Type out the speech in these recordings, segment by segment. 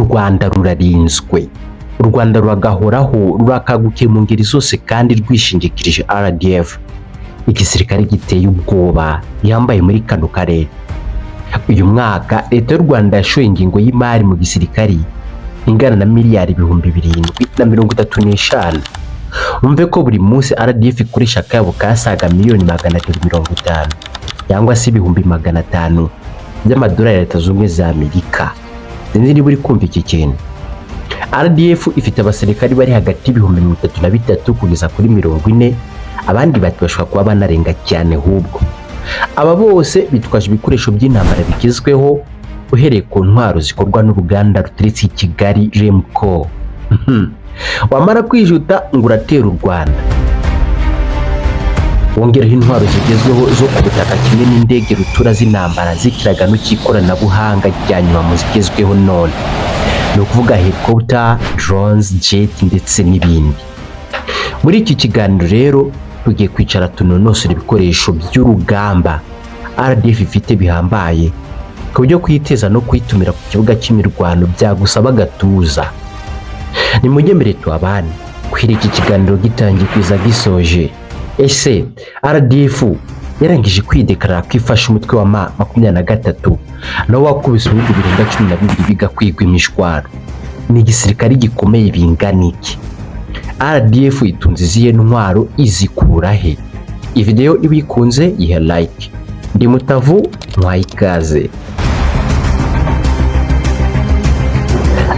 Rwanda rurarinzwe, u Rwanda ruragahoraho, rurakagukiye mu ngeri zose kandi rwishingikirije RDF, igisirikare giteye ubwoba yambaye muri kano karere. Uyu mwaka leta y'u Rwanda yashoye ingingo y'imari mu gisirikare ingana na miliyari 735. Umve ko buri munsi RDF ikoresha akayabo kasaga miliyoni 250 cyangwa se 500 by'amadolari ya Leta Zunze Ubumwe za Amerika. Sinzi niba uri kumva iki kintu. RDF ifite abasirikari bari hagati y'33 kugeza kuri 40, abandi bashobora kuba banarenga cyane hubwo. Aba bose bitwaje ibikoresho by'intambara bigezweho, uhereye ku ntwaro zikorwa n'uruganda ruturetse i Kigali Remco. Wamara kwijuta ngo uratera u Rwanda, wongeraho intwaro zigezweho zo ku butaka kimwe n'indege rutura z'intambara z'ikiragano cy'ikoranabuhanga rya nyuma mu zigezweho none, ni ukuvuga helicopter, drones, jet ndetse n'ibindi. Muri iki kiganiro rero tugiye kwicara tunonosora ibikoresho by'urugamba RDF ifite bihambaye ku buryo kwiteza no kwitumira ku kibuga cy'imirwano byagusaba gatuza. Ni mujye tuabane kwira iki kiganiro gitangiye kwiza gisoje. Ese RDF yarangije kwidekarara kwifasha umutwe wa M23 nawo wakubise ibihugu birenga 12 biga kwigwa imishwaro. Ni igisirikare gikomeye bingana iki? RDF itunze izihe ntwaro, izikura he? Iyi video ibikunze yihe like. Ndi Mutavu, mwayikaze.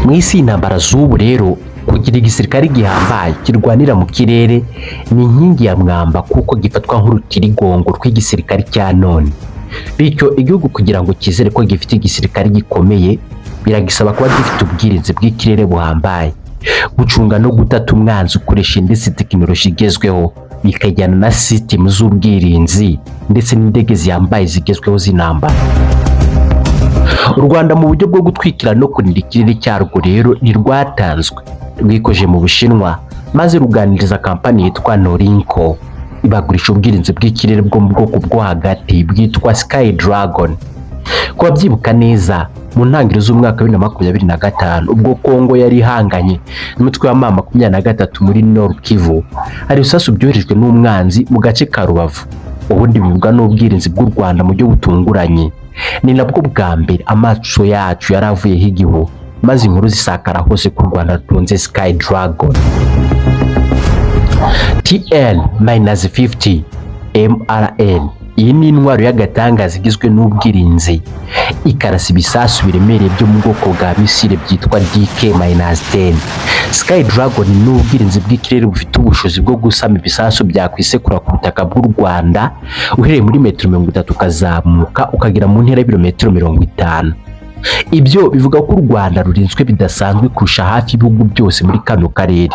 Mwisi intambara z'ubu rero kugira igisirikare gihambaye kirwanira mu kirere ni inkingi ya mwamba, kuko gifatwa nk'urutirigongo rw'igisirikare cya none. Bityo igihugu kugira ngo kizere ko gifite igisirikare gikomeye biragisaba kuba gifite ubwirinzi bw'ikirere buhambaye, gucunga no gutata umwanzi ukoresha ndetse tekinoloji igezweho, bikajyana na system z'ubwirinzi ndetse n'indege ziyambaye zigezweho z'intambara. U Rwanda mu buryo bwo gutwikira no kurinda ikirere cyarwo rero ni rwatanzwe, rwikoje mu Bushinwa maze ruganiriza kampani yitwa Norinco ibagurisha ubwirinzi bw'ikirere bwo mu bwoko bwo hagati bwitwa Sky Dragon. Kuba byibuka neza, mu ntangiriro z'umwaka wa 2025 ubwo Kongo yari ihanganye n'umutwe wa M23 muri Nord Kivu, hari ibisasu byoherejwe n'umwanzi mu gace ka Rubavu. Ubundi bivugwa n'ubwirinzi bw'u Rwanda mu byo butunguranye. Ni nabwo bwa mbere amaso yacu yaravuyeho igihu, maze inkuru zisakara hose ku Rwanda rutunze Sky Dragon. TL-50 MRN, iyi ni intwaro y'agatangaza igizwe n'ubwirinzi, ikarasa ibisasu biremereye byo mu bwoko bwa misile byitwa DK-10. Sky Dragon ni ubwirinzi bw'ikirere bufite ubushobozi bwo gusama ibisasu byakwisekura ku butaka bw'u Rwanda uhereye muri metero 30 ukazamuka ukagera mu ntera y'ibirometero 50. Ibyo bivuga ko u Rwanda rurinzwe bidasanzwe kurusha hafi ibihugu byose muri kano karere.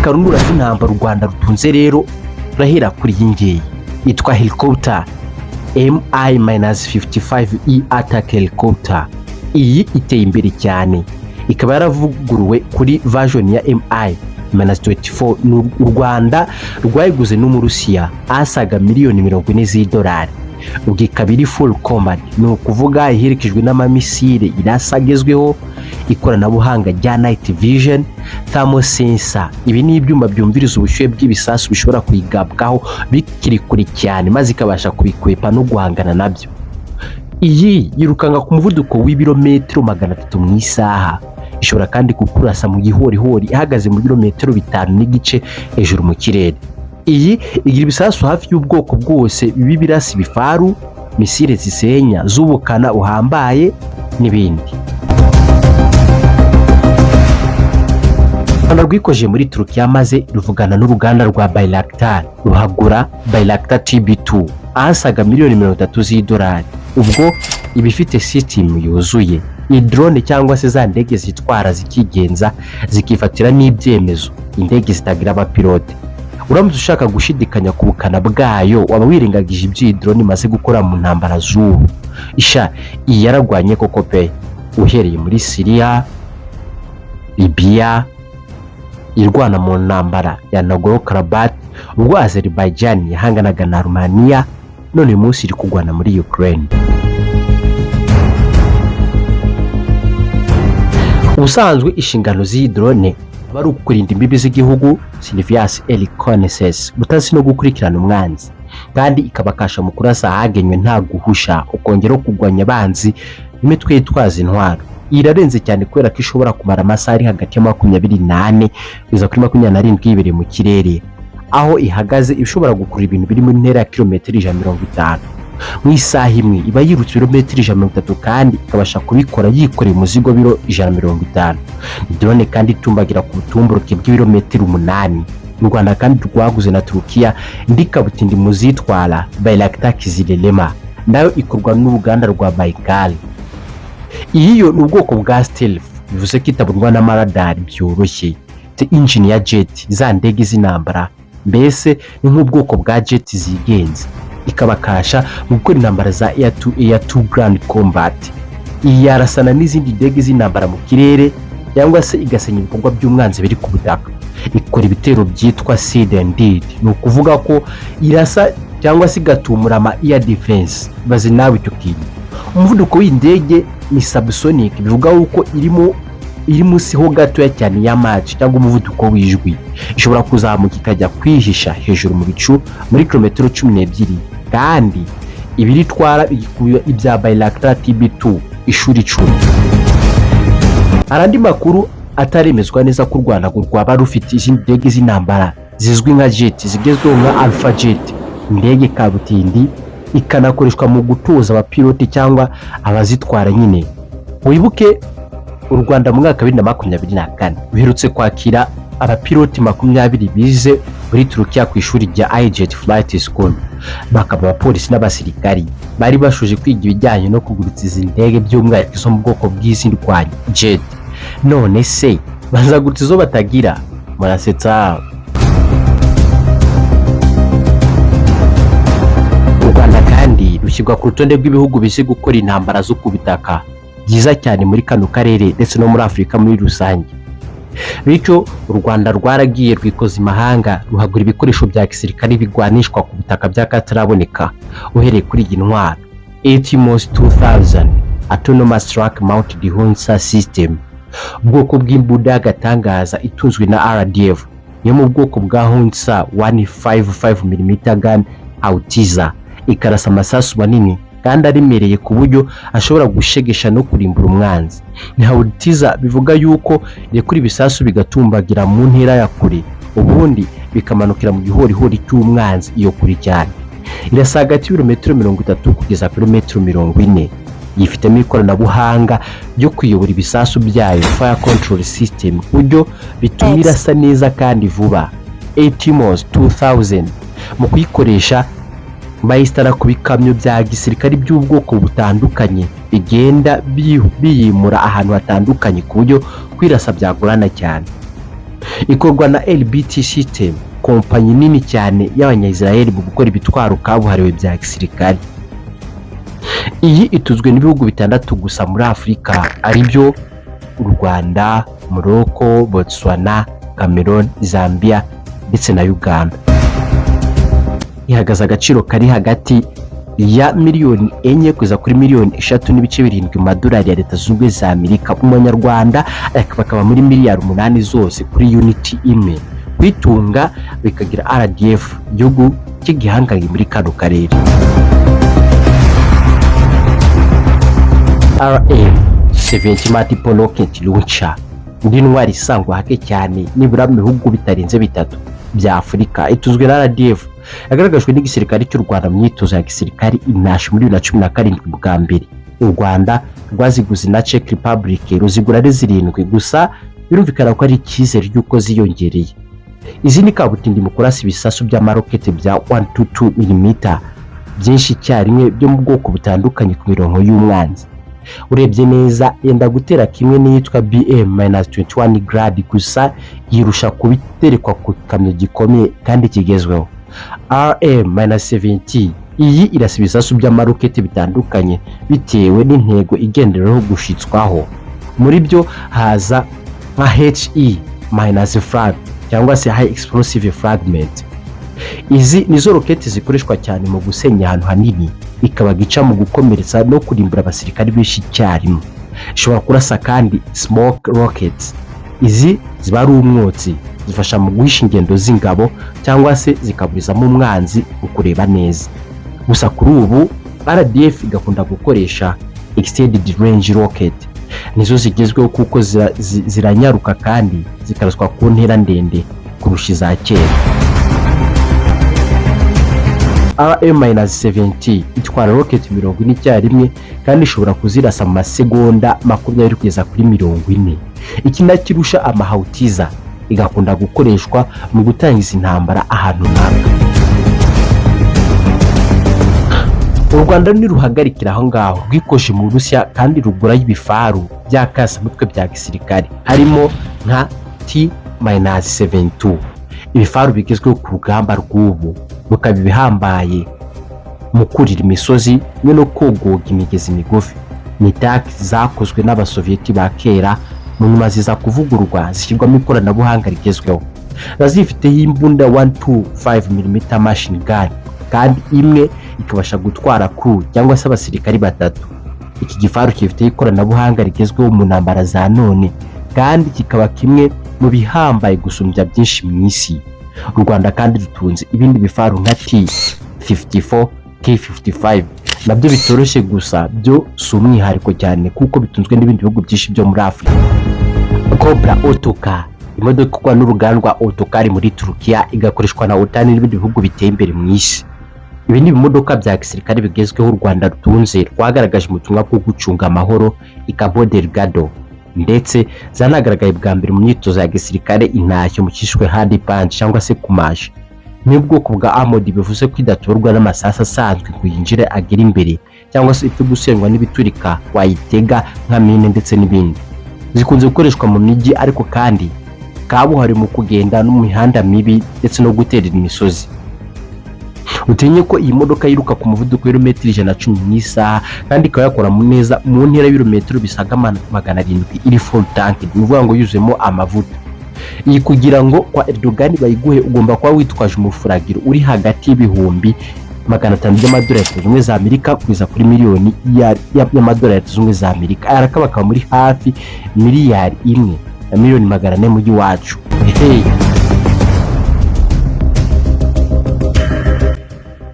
Karundura z'intambara u Rwanda rutunze rero rahera kuri iyi ngiyi yitwa helicopter Mi-55E attack helicopter. Iyi iteye imbere cyane, ikaba yaravuguruwe kuri version ya Mi-24. U Rwanda rwayiguze n'Umurusiya asaga miliyoni 40 z'idolari. Ubwo ikaba iri full combat, ni ukuvuga iherekejwe n'amamisire irasagezweho, ikoranabuhanga rya night vision, thermal sensor. Ibi ni ibyuma byumviriza ubushyuhe bw'ibisasu bishobora kuyigabwaho bikiri kure cyane, maze ikabasha kubikwepa no guhangana nabyo. Iyi yirukanga ku muvuduko w'ibirometero 300 mu isaha. Ishobora kandi kukurasa mu gihorihori ihagaze mu birometero 5.5 hejuru mu kirere. Iyi igira ibisasu hafi y'ubwoko bwose, bibi birasi bifaru, misile zisenya z'ubukana uhambaye n'ibindi. Rwanda rwikoje muri Turukiya maze ruvugana n'uruganda rwa Bayraktar ruhagura Bayraktar TB2 asaga miliyoni 30 z'idolari. Ubwo ibifite system yuzuye, ni drone cyangwa se za ndege zitwara zikigenza zikifatira n'ibyemezo, indege zitagira abapilote. Uramutse ushaka gushidikanya ku bukana bwayo waba wirengagije ibyo drone maze gukora mu ntambara z'ubu. Isha iyi yaragwanye koko pe, uhereye muri Syria, Libya, irwana mu ntambara ya Nagorno-Karabakh, ubwo Azerbaijan yahanganaga na Armenia, none uyu munsi iri kugwana muri Ukraine. Ubusanzwe inshingano z'iyi drone aba ari ukurinda imbibi z'igihugu, surveillance et reconnaissance, gutasi no gukurikirana umwanzi, kandi ikabakasha mu kurasa ahagenywe nta guhusha, ukongeraho kurwanya abanzi imitwe yitwaza intwaro. Irarenze cyane kubera ko ishobora kumara amasaha ari hagati ya 28 kugeza kuri 27 yibereye mu kirere. Aho ihagaze ishobora gukura ibintu biri mu ntera ya kilometero 150 mu isaha imwe. Iba yirutse ibirometero 130 kandi ikabasha kubikora yikoreye umuzigo biro 150. Drone kandi itumbagira ku butumburuke bw'ibirometero 8. Mu Rwanda kandi rwaguze na Turukiya indi kabutindi mu zitwara Bayraktar Kizilelema, nayo ikorwa n'uruganda rwa Baykar. Iyi yo ni ubwoko bwa stealth, bivuze ko itabonwa n'amaradari byoroshye. Engine ya jet, za ndege z'intambara, mbese ni nk'ubwoko bwa jet zigenze, ikabakasha mu gukora intambara za air to air to ground combat. Iyi yarasana n'izindi ndege z'intambara mu kirere cyangwa se igasenya ibikorwa by'umwanzi biri ku butaka. Ikora ibitero byitwa seed and deed, ni ukuvuga ko irasa cyangwa se igatumura ama air defense. Bazi nawe icyo kintu. Umuvuduko w'indege ni subsonic, bivuga uko iri munsi ho gatoya cyane ya Mach cyangwa umuvuduko w'ijwi. Ishobora kuzamuka ikajya kwihisha hejuru mu bicu muri kilometero 12, kandi ibiritwara igikuye ibya Bayraktar TB2 ishuri 10. Arandi makuru ataremezwa neza ku Rwanda rwaba rufite izindi ndege z'intambara zizwi nka jet zigezweho nka Alpha Jet, indege kabutindi ikanakoreshwa mu gutoza abapiloti cyangwa abazitwara nyine. Wibuke u Rwanda mu mwaka 2024 biherutse kwakira abapiloti 20 bize muri Turukiya ku ishuri rya iJet Flight School. Bakaba abapolisi n'abasirikari bari bashoje kwiga ibijyanye no kugurutsa izi ndege by'umwihariko zo mu bwoko bw'izindwanya jet. None se bazagurutsa izo batagira? Murasetsa. U Rwanda kandi rushyirwa ku rutonde rw'ibihugu bizi gukora intambara zo ku butaka byiza cyane muri kano karere ndetse no muri Afurika muri rusange. Bityo u Rwanda rwaragiye rwikoza imahanga ruhagura ibikoresho bya gisirikare bigwanishwa ku butaka by'akataraboneka, uhereye kuri iyi ntwaro ATMOS 2000 Autonomous Track Mounted Howitzer System, ubwoko bw'imbunda y'agatangaza itunzwe na RDF yo mu bwoko bwa Howitzer 155mm gun Howitzer, ikarasa amasasu manini kandi aremereye ku buryo ashobora gushegesha no kurimbura umwanzi. Ni Howitzer bivuga yuko irekura ibisasu bigatumbagira mu ntera ya kure, ubundi bikamanukira mu gihorihori cy'umwanzi iyo kure cyane. Irasaga ati ibirometero 30 kugeza kilometero 40. Yifitemo ikoranabuhanga ryo kuyobora ibisasu byayo, fire control system, buryo bituma irasa neza kandi vuba. ATMOS 2000 mu kuyikoresha bayistara ku bikamyo bya gisirikare by'ubwoko butandukanye bigenda biyimura ahantu hatandukanye ku buryo kwirasa byagorana cyane. Ikorwa na LBT System, kompanyi nini cyane y'Abanya-Israel mu gukora ibitwaro kabuhariwe bya gisirikare. Iyi ituzwe n'ibihugu 6 gusa muri Afurika, ari byo u Rwanda, Morocco, Botswana, Cameroon, Zambia ndetse na Uganda. Ihagaze agaciro kari hagati ya miliyoni 4 kugeza kuri miliyoni 3.7 madolari ya Leta Zunze Ubumwe za Amerika. Umunyarwanda akaba muri miliyari 8 zose kuri unity imwe. Kwitunga bikagira RDF, igihugu cy'igihangange muri kano karere. RM70 Multiple Rocket Launcher, indi ntwari isangwa hake cyane nibura mu bihugu bitarenze 3 bya Afurika. Ituzwe na RDF, yagaragajwe n'igisirikare cy'u Rwanda mu myitozo ya gisirikare inashi muri 2017 bwa mbere. U Rwanda rwaziguze na Czech Republic ruzigura ari 7 gusa, birumvikana ko ari icyizere cy'uko ziyongereye. Izi ni kabutindi mu kurasa ibisasu by'amarokete bya 122mm byinshi cyarimwe byo mu bwoko butandukanye ku mirongo y'umwanzi. Urebye neza yenda gutera kimwe n'iyitwa BM-21 Grad, gusa yirusha kubiterekwa ku kamyo gikomeye kandi kigezweho. RM-70 iyi irasa ibisasu by'amarokete bitandukanye bitewe n'intego igenderaho gushitswaho. Muri byo haza nka HE-frag cyangwa se High Explosive Fragment. Izi nizo rokete zikoreshwa cyane mu gusenya ahantu hanini, ikaba gica mu gukomeretsa no kurimbura abasirikari benshi cyarimo. ishobora kurasa kandi smoke rockets. Izi ziba ari umwotsi zifasha mu guhisha ingendo z'ingabo cyangwa se zikaburizamo umwanzi mu kureba neza. Gusa kuri ubu RDF igakunda gukoresha extended range rocket, nizo zigezweho kuko ziranyaruka kandi zikaraswa ku ntera ndende kurusha iza kera. RM-70 itwara rocket 40 icyarimwe kandi ishobora kuzirasa mu masegonda 20 kugeza kuri 40. Iki nakirusha amahautiza igakunda gukoreshwa mu gutangiza intambara ahantu runaka. U Rwanda niruhagarikira aho ngaho rwikoje mu Burusiya kandi rugura ibifaru by'akasa mutwe bya gisirikare harimo nka T-72. Ibifaru bigezweho ku rugamba rw'ubu rukaba bihambaye mu kurira imisozi no kogoga imigezi migufi. Ni tanki zakozwe n'abasoviyeti ba kera mu nyuma ziza kuvugururwa zishyirwamo ikoranabuhanga rigezweho. Zifiteho imbunda 125mm machine gun kandi imwe ikabasha gutwara crew cyangwa se abasirikari batatu. Iki gifaru gifite ikoranabuhanga rigezweho mu ntambara za none kandi kikaba kimwe mu bihambaye gusumbya byinshi mu isi. U Rwanda kandi rutunze ibindi bifaru nka T-54, K-55 nabyo bitoroshye, gusa byo si umwihariko cyane kuko bitunzwe n'ibindi bihugu byinshi byo muri Afurika. Cobra Autocar, imodoka ikorwa n'uruganda rwa Autocar muri Turukiya igakoreshwa na OTAN n'ibindi bihugu biteye imbere mu isi. Ibi ni ibimodoka bya gisirikare bigezweho u Rwanda rutunze rwagaragaje mu butumwa bwo gucunga amahoro i Cabo Delgado, ndetse zanagaragaye bwa mbere mu myitozo ya gisirikare intashyo mu cyishwe hard punch cyangwa se kumaje. Ni ubwoko bwa armored bivuze ko idatorwa n'amasasu asanzwe ngo yinjire agera imbere cyangwa se ipfe gusenywa n'ibiturika wayitega nka mine ndetse n'ibindi. Zikunze gukoreshwa mu mijyi ariko kandi kabuhari mu kugenda no mu mihanda mibi ndetse no guterera imisozi. Utenye ko iyi modoka yiruka ku muvuduko w'ibirometero 110 mu isaha kandi ikaba yakora neza mu ntera y'ibirometero bisaga 700 iri full tank, ni ukuvuga ngo yuzuyemo amavuta. Iyi kugira ngo kwa Erdogan bayiguhe ugomba kuba witwaje umufuragiro uri hagati y'ibihumbi 500 by'amadolari za Amerika kugeza kuri miliyoni y'amadolari za Amerika. Arakaba muri hafi miliyari 1 na miliyoni 400 mu giwacu.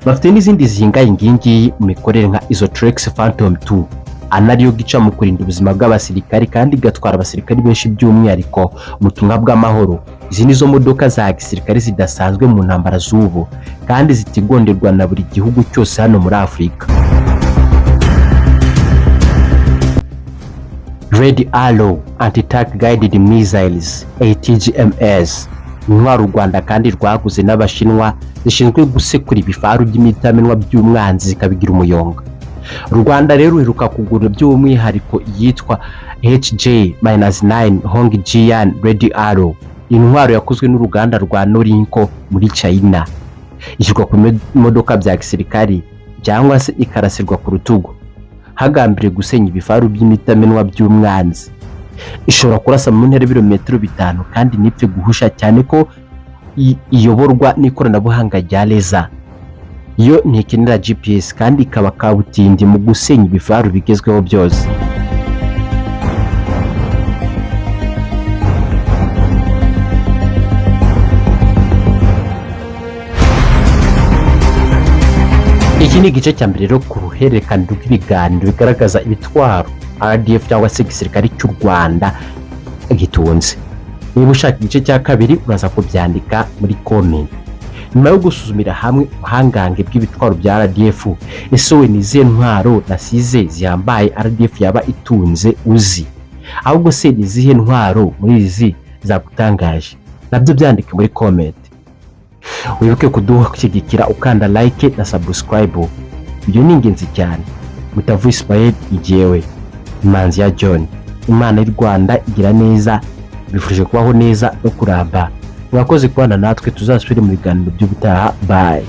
Bafite n'izindi zihingaye ngingi mu mikorere nka Isotrex Phantom 2, anariyo gica mu kurinda ubuzima bw'abasirikari kandi gatwara abasirikari benshi by'umwihariko mu butumwa bw'amahoro. Izi nizo modoka za gisirikare zidasanzwe mu ntambara z'ubu kandi zitigonderwa na buri gihugu cyose hano muri Afurika. Red Arrow Anti-Tank Guided Missiles ATGMS, intwaro u Rwanda kandi rwaguze n'Abashinwa zishinzwe gusekura ibifaru by'imitamenwa by'umwanzi zikabigira umuyonga. U Rwanda rero ruheruka kugura by'umwihariko yitwa HJ-9 Hongjian Red Arrow. Intwaro yakozwe n'uruganda rwa Norinco muri China, ishyirwa ku modoka bya gisirikari cyangwa se ikarasirwa ku rutugu hagambiriwe gusenya ibifaru by'imitamenwa by'umwanzi. Ishobora kurasa mu ntera y'ibirometero 5 kandi nipfe guhusha cyane ko iyoborwa n'ikoranabuhanga rya laser. Yo ntikenera GPS kandi ikaba kabutindi mu gusenya ibifaru bigezweho byose. Iki ni igice cya mbere rero ku ruhererekane rw'ibiganiro bigaragaza ibitwaro RDF cyangwa se igisirikare cy'u Rwanda gitunze. Niba ushaka igice cya kabiri uraza kubyandika muri comment. Nyuma yo gusuzumira hamwe ubuhangange bw'ibitwaro bya RDF, ese we nizihe ntwaro nasize zihambaye RDF yaba itunze uzi? Ahubwo se nizihe ntwaro muri izi zagutangaje? Nabyo byandike muri comment. Wibuke kudushyigikira ukanda like na subscribe. Ibyo ni ingenzi cyane. Mutavu Ismael igiyewe Imanzi ya John. Imana y'u Rwanda igira neza, bifurije kubaho neza no kuramba. Mwakoze kubana natwe, tuzasubire mu biganiro by'ubutaha. Bye.